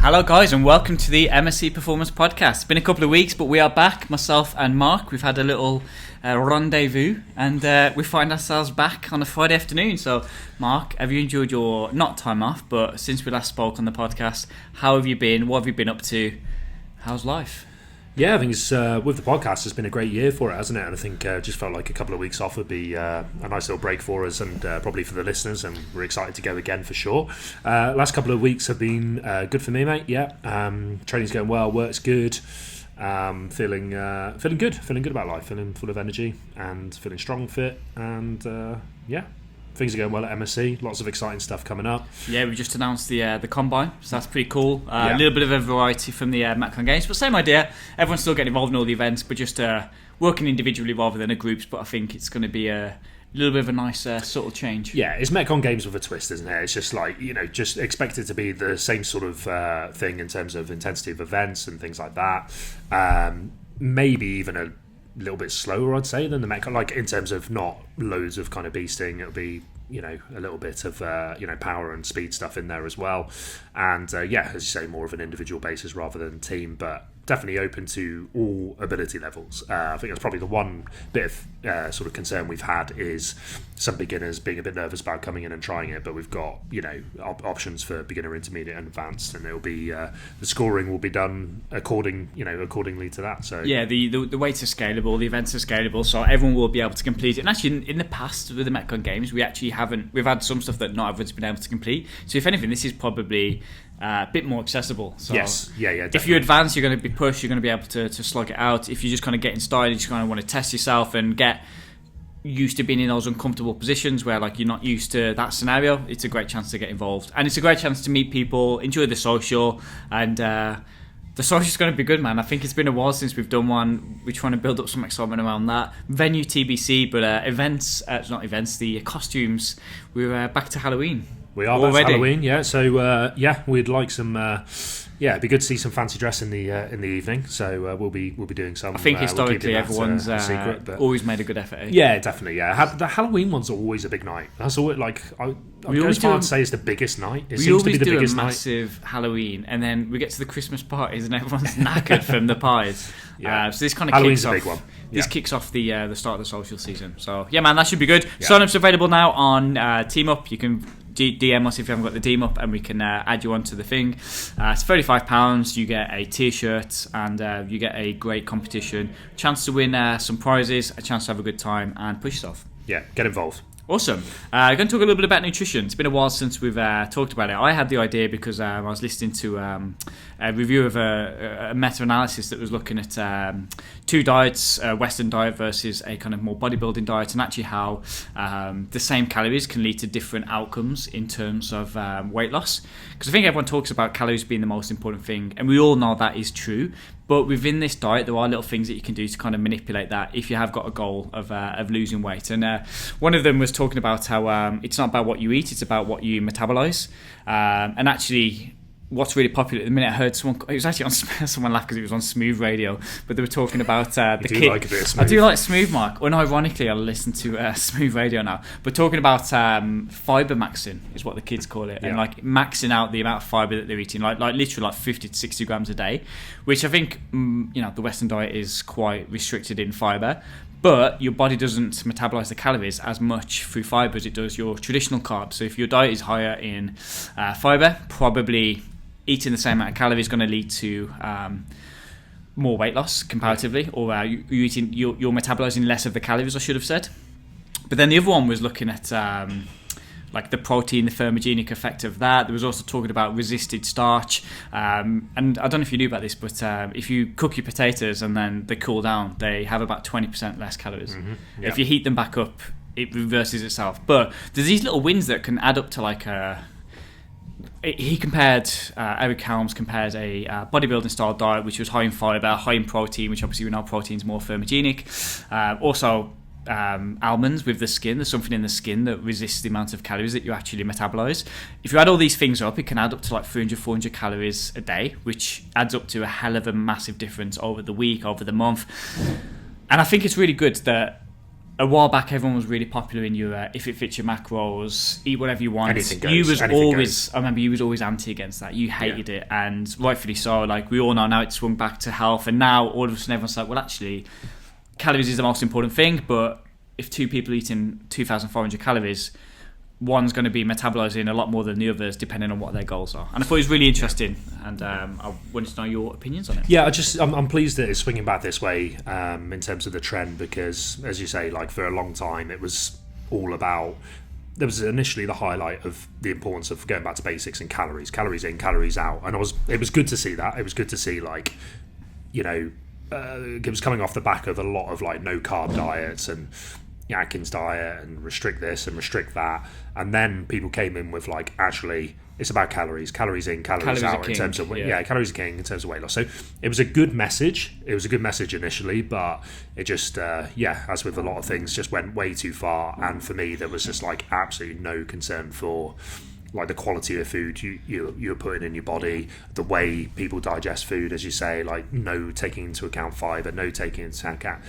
Hello guys and welcome to the MSC Performance podcast. It's been a couple of weeks but we are back, myself and Mark. We've had a little rendezvous and we find ourselves back on a Friday afternoon. So Mark, have you enjoyed your, not time off, but since we last spoke on the podcast, how have you been? What have you been up to? How's life? Yeah, I think it's with the podcast, it's been a great year for it, hasn't it? And I think just felt like a couple of weeks off would be a nice little break for us and probably for the listeners. And we're excited to go again for sure. Last couple of weeks have been good for me, mate. Yeah, training's going well, work's good. Feeling good about life, feeling full of energy and feeling strong, fit, and yeah. Things are going well at MSC. Lots of exciting stuff coming up. Yeah, we just announced the Combine, so that's pretty cool. A little bit of a variety from the Metcon Games, but same idea. Everyone's still getting involved in all the events, but just working individually rather than in groups. But I think it's going to be a little bit of a nice subtle change. Yeah, it's Metcon Games with a twist, isn't it? It's just like, just expect it to be the same sort of thing in terms of intensity of events and things like that. Maybe even a little bit slower, I'd say, than the Metcon, like in terms of not loads of kind of beasting. It'll be a little bit of power and speed stuff in there as well, and as you say, more of an individual basis rather than team, but definitely open to all ability levels. I think that's probably the one bit of sort of concern we've had is some beginners being a bit nervous about coming in and trying it, but we've got options for beginner, intermediate and advanced, and it'll be the scoring will be done accordingly to that. So yeah, the weights are scalable, the events are scalable, so everyone will be able to complete it. And actually in the past with the Metcon Games, we've had some stuff that not everyone's been able to complete, so if anything this is probably a bit more accessible. So yes, yeah, definitely. If you advance, you're going to be pushed, you're going to be able to slug it out. If you're just kind of getting started, you just kind of want to test yourself and get used to being in those uncomfortable positions where like you're not used to that scenario, it's a great chance to get involved, and it's a great chance to meet people, enjoy the social, and the social's going to be good, man. I think it's been a while since we've done one. We're trying to build up some excitement around that. Venue TBC, but the costumes, we're back to Halloween. We are back to Halloween, yeah. So we'd like some. It'd be good to see some fancy dress in the evening. So we'll be doing some. I think historically everyone's secret, but always made a good effort. Eh? Yeah, definitely. Yeah, the Halloween ones are always a big night. That's always like I go as far to say it's the biggest night. It seems to be the biggest night. We always do a massive Halloween, and then we get to the Christmas parties, and everyone's knackered from the pies. Yeah. So this kind of Halloween's kicks off. A big one. This kicks off the start of the social season. So yeah, man, that should be good. Yeah. Sign-ups available now on Team Up. You can DM us if you haven't got the Team Up, and we can add you onto the thing. It's £35. You get a t-shirt and you get a great competition, chance to win some prizes, a chance to have a good time and push yourself. Yeah, get involved. Awesome. I'm going to talk a little bit about nutrition. It's been a while since we've talked about it. I had the idea because I was listening to a review of a meta-analysis that was looking at two diets, a Western diet versus a kind of more bodybuilding diet, and actually how the same calories can lead to different outcomes in terms of weight loss. Because I think everyone talks about calories being the most important thing, and we all know that is true. But within this diet, there are little things that you can do to kind of manipulate that if you have got a goal of losing weight. And one of them was talking about how it's not about what you eat, it's about what you metabolize. And actually, what's really popular at the minute, I heard someone, it was actually on, someone laughed because it was on Smooth Radio, but they were talking about the kick. Like a bit of Smooth. I do like Smooth, Mark. Unironically, I listen to Smooth Radio now. But talking about fibremaxxing is what the kids call it, and like maxing out the amount of fiber that they're eating, like literally like 50 to 60 grams a day, which I think the Western diet is quite restricted in fiber. But your body doesn't metabolize the calories as much through fiber as it does your traditional carbs. So if your diet is higher in fiber, probably eating the same amount of calories is going to lead to more weight loss comparatively, or you're metabolizing less of the calories, I should have said. But then the other one was looking at like the protein, the thermogenic effect of that. There was also talking about resisted starch, and I don't know if you knew about this, but if you cook your potatoes and then they cool down, they have about 20% less calories. Mm-hmm. Yeah. If you heat them back up, it reverses itself. But there's these little wins that can add up to like a... He compared, Eric Helms compared a bodybuilding style diet which was high in fibre, high in protein, which obviously we know protein's more thermogenic. Also almonds with the skin, there's something in the skin that resists the amount of calories that you actually metabolize. If you add all these things up, it can add up to like 300-400 calories a day, which adds up to a hell of a massive difference over the week, over the month. And I think it's really good that a while back, everyone was really popular in your if it fits your macros, eat whatever you want. Anything goes. You was Anything always, goes. I remember you was always anti against that. You hated it, and rightfully so. Like we all know now, it's swung back to health, and now all of a sudden everyone's like, well, actually, calories is the most important thing. But if two people eating 2,400 calories, one's going to be metabolizing a lot more than the others, depending on what their goals are. And I thought it was really interesting, and I wanted to know your opinions on it. Yeah, I'm pleased that it's swinging back this way in terms of the trend, because, as you say, like for a long time it was all about. There was initially the highlight of the importance of going back to basics and calories in, calories out, and it was good to see that. It was good to see, like, you know, it was coming off the back of a lot of like no carb diets and Atkins diet and restrict this and restrict that, and then people came in with like, actually it's about calories in, calories out, in terms of calories are king in terms of weight loss. So it was a good message. It was a good message initially, but it just as with a lot of things, just went way too far. And for me, there was just like absolutely no concern for like the quality of food you're putting in your body, the way people digest food, as you say, like no taking into account fiber, no taking into account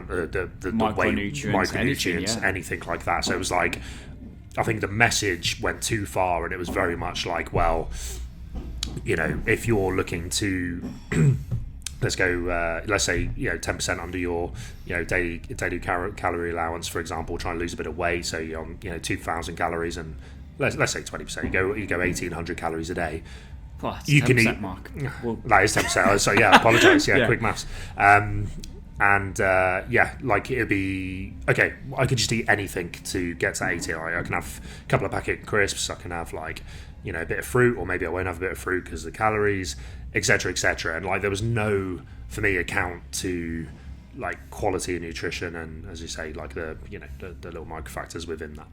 the micronutrients, anything like that. So it was like, I think the message went too far, and it was very much like, well, you know, if you're looking to let's say 10% under your daily calorie allowance, for example, try and lose a bit of weight, so you're on 2,000 calories, and let's say 20%, you go 1,800 calories a day. Oh, you can eat. Mark. That is 10%. So I apologise. Quick maths. Like it'd be okay. I could just eat anything to get to 80. Like I can have a couple of packet crisps. I can have like a bit of fruit, or maybe I won't have a bit of fruit because of the calories, etc., etc. And like there was no, for me, account to like quality of nutrition, and as you say, like the little micro factors within that.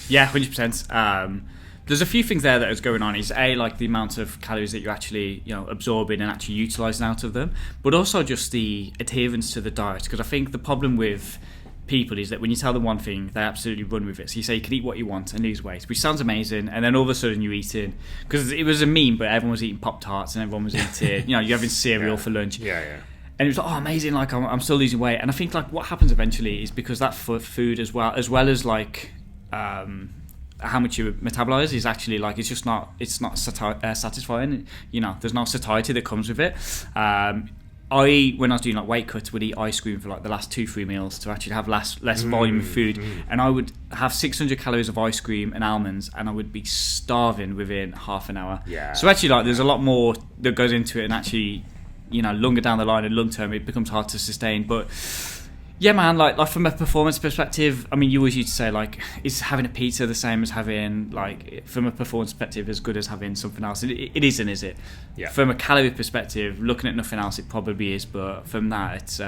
Yeah, 100%. There's a few things there that is going on. Is like the amount of calories that you're actually absorbing and actually utilising out of them, but also just the adherence to the diet. Because I think the problem with people is that when you tell them one thing, they absolutely run with it. So you say you can eat what you want and lose weight, which sounds amazing, and then all of a sudden you're eating, because it was a meme, but everyone was eating Pop-Tarts and everyone was eating, you're having cereal for lunch. Yeah. And it was like, oh, amazing, like I'm still losing weight. And I think like what happens eventually is because that food as well as like how much you metabolize is actually like it's not satisfying. There's no satiety that comes with it. When I was doing like weight cuts, would eat ice cream for like the last 2-3 meals to actually have less volume of food, and I would have 600 calories of ice cream and almonds, and I would be starving within half an hour. So actually, like there's a lot more that goes into it, and actually, longer down the line and long term, it becomes hard to sustain. But yeah, man, like from a performance perspective, I mean, you always used to say, like, is having a pizza the same as having, like, from a performance perspective, as good as having something else? It isn't, is it? Yeah. From a calorie perspective, looking at nothing else, it probably is, but from that,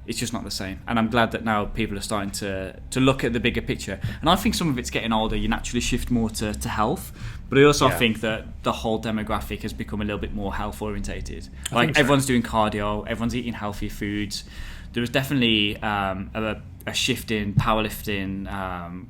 it's just not the same. And I'm glad that now people are starting to look at the bigger picture. And I think some of it's getting older. You naturally shift more to health. But I also think that the whole demographic has become a little bit more health orientated. Like, everyone's doing cardio, everyone's eating healthy foods. There was definitely a shift in powerlifting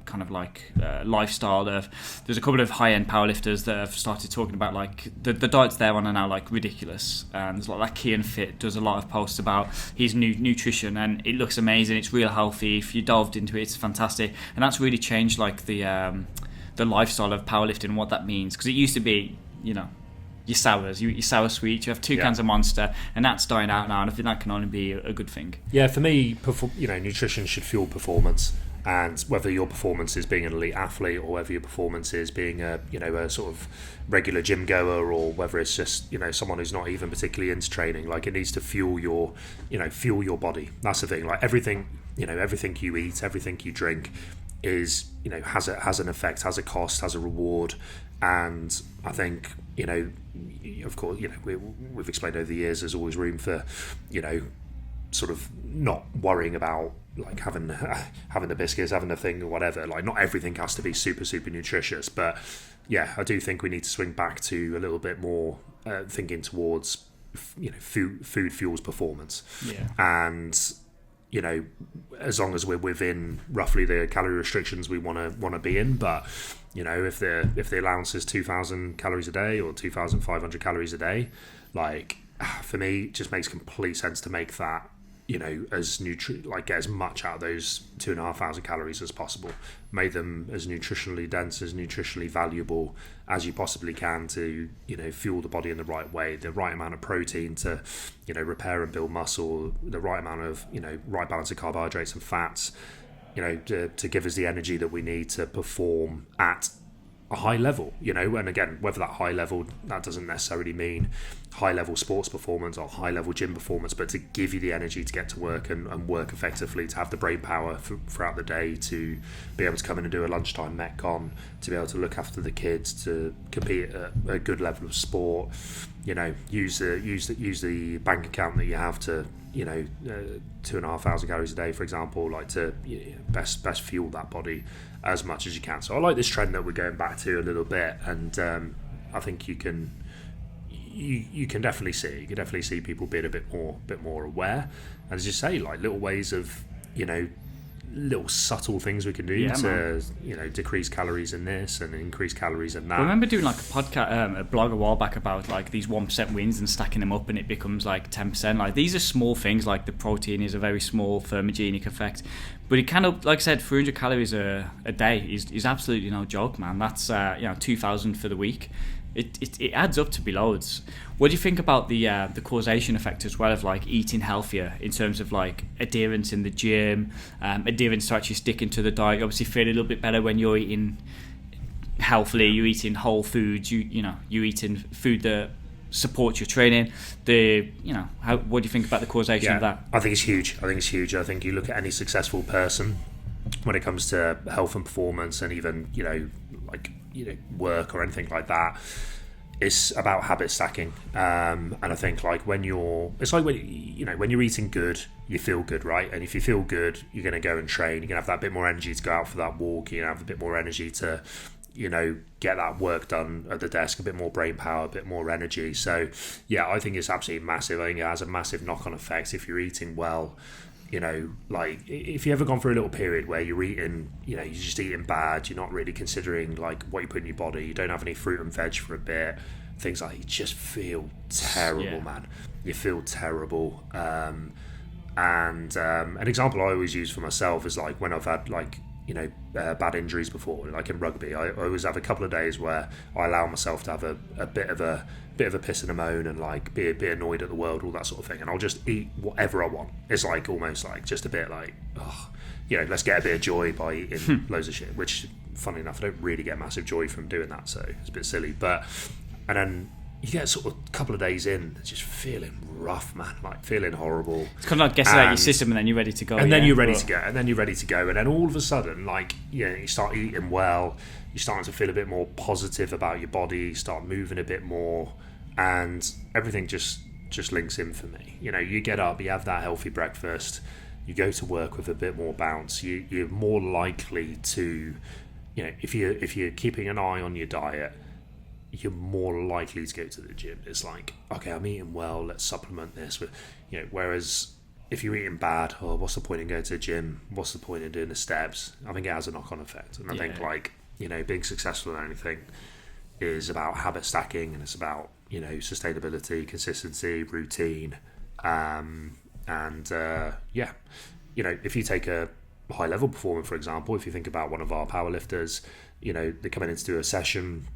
kind of like lifestyle. There's a couple of high-end powerlifters that have started talking about like the diets they're on are now like ridiculous. There's like that Key and Fit does a lot of posts about his nutrition, and it looks amazing. It's real healthy. If you delved into it, it's fantastic, and that's really changed like the lifestyle of powerlifting and what that means. Because it used to be, your sours, your sour sweets, you have 2 cans of Monster, and that's dying out now, and I think that can only be a good thing. Yeah, for me, nutrition should fuel performance, and whether your performance is being an elite athlete, or whether your performance is being a sort of regular gym goer, or whether it's just someone who's not even particularly into training, like it needs to fuel your body. That's the thing. Like everything you eat, everything you drink is has an effect, has a cost, has a reward. And I think of course we've explained over the years there's always room for sort of not worrying about like having the biscuits, having the thing or whatever. Like not everything has to be super nutritious, but yeah, I do think we need to swing back to a little bit more thinking towards food fuels performance. And as long as we're within roughly the calorie restrictions we want to be in. But if the allowance is 2,000 calories a day or 2,500 calories a day, like for me, it just makes complete sense to make that as get as much out of those 2,500 calories as possible. Make them as nutritionally dense, as nutritionally valuable as you possibly can to fuel the body in the right way, the right amount of protein to repair and build muscle, the right amount of right balance of carbohydrates and fats, to give us the energy that we need to perform at a high level, and again, whether that high level, that doesn't necessarily mean high level sports performance or high level gym performance, but to give you the energy to get to work and work effectively, to have the brain power throughout the day, to be able to come in and do a lunchtime metcon, to be able to look after the kids, to compete at a good level of sport, use the bank account that you have to 2,500 calories a day, for example, to best fuel that body as much as you can. So I like this trend that we're going back to a little bit, and I think you can definitely see people being a bit more aware, and as you say, little ways of little subtle things we can do to decrease calories in this and increase calories in that. I remember doing a podcast, a blog a while back about these 1% wins and stacking them up, and it becomes 10%. These are small things, the protein is a very small thermogenic effect, but it kind of, like I said, 300 calories a day is absolutely no joke, man. That's 2,000 for the week. It adds up to be loads. What do you think about the causation effect as well of eating healthier in terms of adherence in the gym, adherence to actually sticking to the diet? You obviously feel a little bit better when you're eating healthily, you're eating whole foods, you're eating food that supports your training. What do you think about the causation of that? I think it's huge. I think you look at any successful person when it comes to health and performance, and even work or anything like that, it's about habit stacking, and I think when you're eating good, you feel good, right? And if you feel good, you're going to go and train, you're going to have that bit more energy to go out for that walk, you're going to have a bit more energy to get that work done at the desk, a bit more brain power, a bit more energy. So I think it's absolutely massive. I think it has a massive knock-on effect if you're eating well. If you've ever gone through a little period where you're eating, you're just eating bad, you're not really considering what you put in your body, you don't have any fruit and veg for a bit, things you just feel terrible, man. You feel terrible. And an example I always use for myself is when I've had bad injuries before, in rugby, I always have a couple of days where I allow myself to have a bit of a piss and a moan and be annoyed at the world, all that sort of thing, and I'll just eat whatever I want. It's almost just a bit let's get a bit of joy by eating loads of shit, which funny enough I don't really get massive joy from doing that, so it's a bit silly. And then you get sort of a couple of days in just feeling rough, man, feeling horrible. It's kind of guessing out your system, and then you're ready to go. And then you're ready to go. And then all of a sudden, you start eating well, you're starting to feel a bit more positive about your body, you start moving a bit more, and everything just links in for me. You get up, you have that healthy breakfast, you go to work with a bit more bounce, you're more likely to, if you're keeping an eye on your diet, you're more likely to go to the gym. It's okay, I'm eating well, let's supplement this with, whereas if you're eating bad, what's the point in going to the gym? What's the point in doing the steps? I think it has a knock-on effect. And I think being successful in anything is about habit stacking, and it's about, sustainability, consistency, routine. If you take a high level performer, for example, if you think about one of our powerlifters, they're coming in to do a session,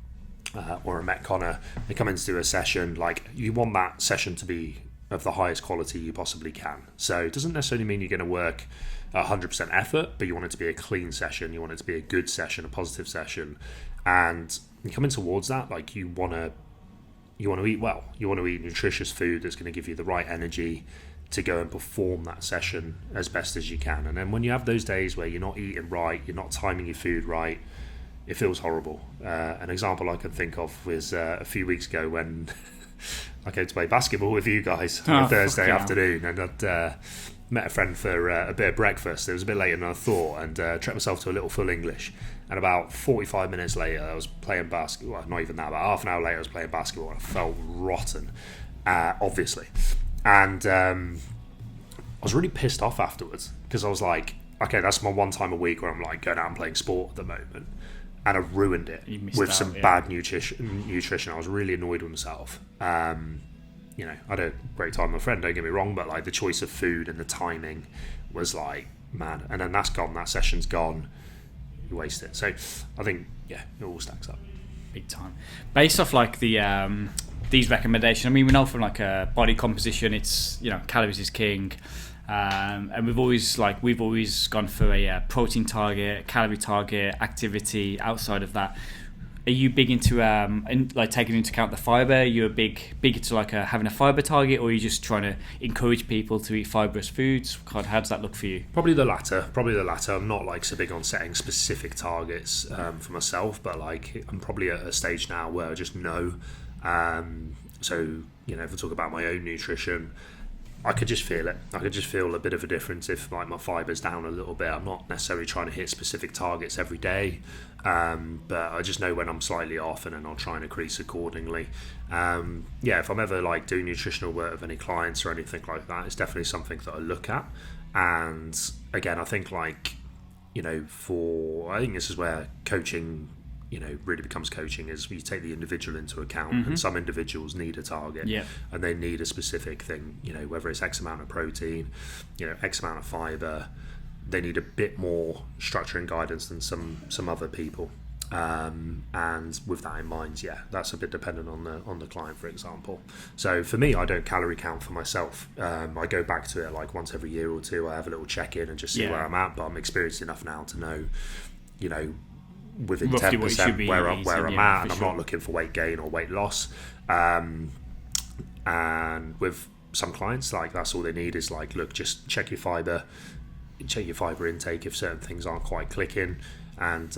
or a Metconner, they come in to do a session, you want that session to be of the highest quality you possibly can. So it doesn't necessarily mean you're going to work 100% effort, but you want it to be a clean session, you want it to be a good session, a positive session, and you come in towards that, you want to eat well, you want to eat nutritious food that's going to give you the right energy to go and perform that session as best as you can. And then when you have those days where you're not eating right, you're not timing your food right, it feels horrible. An example I can think of was a few weeks ago when I came to play basketball with you guys on a Thursday afternoon, and I'd met a friend for a bit of breakfast. It was a bit later than I thought, and treated myself to a little full English. And about 45 minutes later, I was playing basketball. Well, not even that, about half an hour later, I was playing basketball, and I felt rotten, obviously. And I was really pissed off afterwards, because I was okay, that's my one time a week where I'm going out and playing sport at the moment. And I ruined it with some bad nutrition. I was really annoyed with myself. you know, I had a great time with a friend, don't get me wrong, but like the choice of food and the timing was like, man, and then that's gone, that session's gone, you waste it. So I think, yeah, it all stacks up. Big time. Based off like the these recommendations, I mean, we know from like a body composition, it's, you know, calories is king. And we've always gone for a protein target, calorie target, activity. Outside of that, are you big into like taking into account the fiber? You're big into like having a fiber target, or are you just trying to encourage people to eat fibrous foods? God, how does that look for you? Probably the latter. I'm not like so big on setting specific targets for myself, but like I'm probably at a stage now where I just know. So, you know, if I talk about my own nutrition, I could just feel it. I could just feel a bit of a difference if like my fiber's down a little bit. I'm not necessarily trying to hit specific targets every day, but I just know when I'm slightly off, and then I'll try and increase accordingly. If I'm ever like doing nutritional work with any clients or anything like that, it's definitely something that I look at. And again, I think like, you know, I think this is where coaching, you know, really becomes coaching, is you take the individual into account. And some individuals need a target, and they need a specific thing, you know, whether it's X amount of protein, you know, X amount of fiber. They need a bit more structure and guidance than some other people, and with that in mind, that's a bit dependent on the client, for example. So for me, I don't calorie count for myself. I go back to it like once every year or two. I have a little check-in and just see where I'm at, but I'm experienced enough now to know, you know, within 10% where I'm at, and I'm not looking for weight gain or weight loss. And with some clients, like that's all they need is like, look, just check your fiber intake if certain things aren't quite clicking. And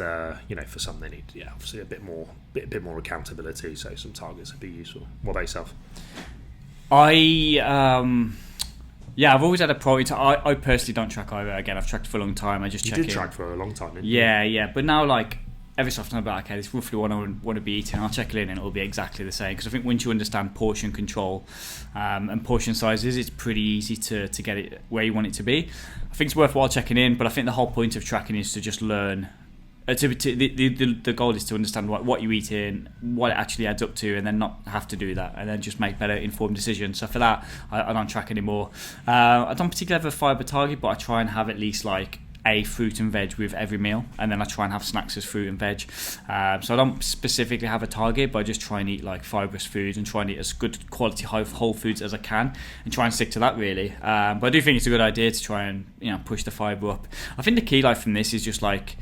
you know, for some they need obviously a bit more accountability. So some targets would be useful. What about yourself? I've always had a priority. I personally don't track either. Again, I've tracked for a long time. I just check in. You did track for a long time, didn't you? Yeah. But now, like, every so often I'm like, okay, this is roughly what I want to be eating. I'll check it in and it'll be exactly the same. Because I think once you understand portion control and portion sizes, it's pretty easy to get it where you want it to be. I think it's worthwhile checking in, but I think the whole point of tracking is to just learn. The goal is to understand what you eat in, what it actually adds up to, and then not have to do that, and then just make better informed decisions. So for that, I don't track anymore. I don't particularly have a fibre target, but I try and have at least like a fruit and veg with every meal, and then I try and have snacks as fruit and veg. So I don't specifically have a target, but I just try and eat like fibrous foods and try and eat as good quality whole foods as I can, and try and stick to that really. But I do think it's a good idea to try and, you know, push the fibre up. I think the key like from this is just like,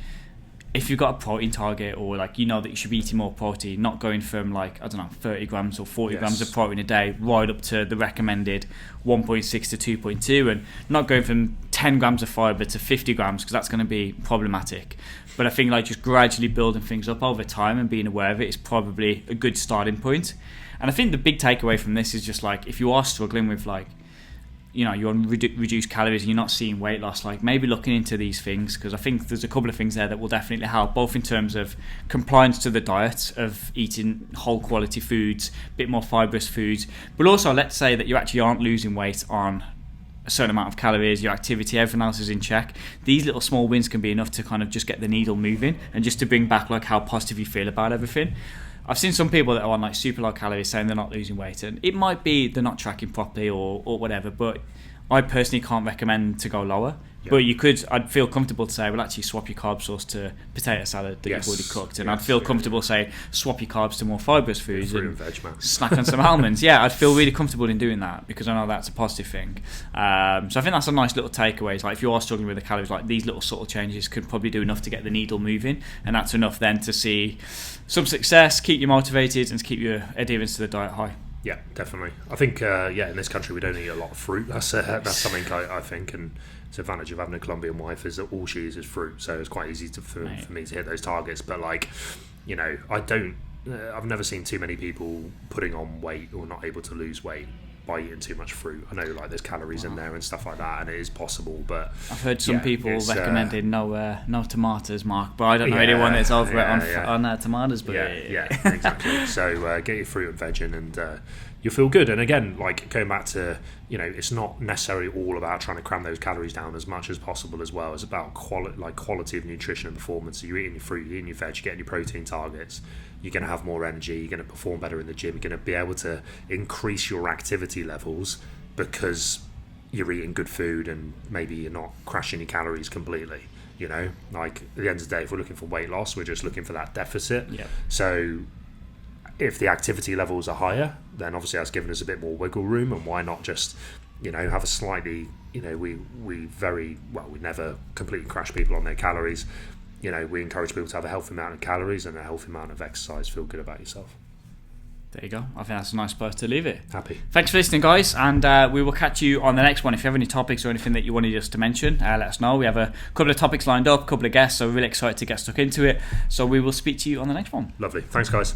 if you've got a protein target, or like, you know that you should be eating more protein, not going from like, I don't know, 30 grams or 40 grams of protein a day right up to the recommended 1.6 to 2.2, and not going from 10 grams of fiber to 50 grams, because that's going to be problematic. But I think like just gradually building things up over time and being aware of it is probably a good starting point. And I think the big takeaway from this is just like, if you are struggling with like, you know, you're on reduced calories and you're not seeing weight loss, like maybe looking into these things, because I think there's a couple of things there that will definitely help, both in terms of compliance to the diet of eating whole quality foods, a bit more fibrous foods, but also let's say that you actually aren't losing weight on a certain amount of calories, your activity, everything else is in check. These little small wins can be enough to kind of just get the needle moving and just to bring back like how positive you feel about everything. I've seen some people that are on like super low calories saying they're not losing weight, and it might be they're not tracking properly or whatever, but I personally can't recommend to go lower. But I'd feel comfortable to say, well, actually swap your carb source to potato salad that you've already cooked, and I'd feel comfortable saying swap your carbs to more fibrous foods and veg, man. Snack on some almonds. I'd feel really comfortable in doing that, because I know that's a positive thing. So I think that's a nice little takeaway. It's like, if you are struggling with the calories, like these little subtle changes could probably do enough to get the needle moving, and that's enough then to see some success, keep you motivated, and to keep your adherence to the diet high. Yeah, definitely. I think, in this country we don't eat a lot of fruit. That's something I think, and the advantage of having a Colombian wife is that all she eats is fruit, so it's quite easy for me to hit those targets. But like, you know, I've never seen too many people putting on weight or not able to lose weight by eating too much fruit. I know like there's calories in there and stuff like that, and it is possible, but I've heard some people recommending no tomatoes, Mark, but I don't know anyone that's over it on tomatoes. But exactly. So get your fruit and veg in, and you'll feel good. And again, like going back to it's not necessarily all about trying to cram those calories down as much as possible as well. It's about quality of nutrition and performance. So you're eating your fruit, you're eating your veg, you're getting your protein targets, you're going to have more energy, you're going to perform better in the gym, you're going to be able to increase your activity levels because you're eating good food and maybe you're not crashing your calories completely. Like at the end of the day, if we're looking for weight loss, we're just looking for that deficit. Yeah. So if the activity levels are higher, then obviously that's given us a bit more wiggle room, and why not just have a slightly we never completely crash people on their calories. We encourage people to have a healthy amount of calories and a healthy amount of exercise. Feel good about yourself. There you go. I think that's a nice place to leave it. Happy. Thanks for listening, guys, and we will catch you on the next one. If you have any topics or anything that you wanted us to mention, let us know. We have a couple of topics lined up, a couple of guests, so we're really excited to get stuck into it. So we will speak to you on the next one. Lovely. Thanks, guys.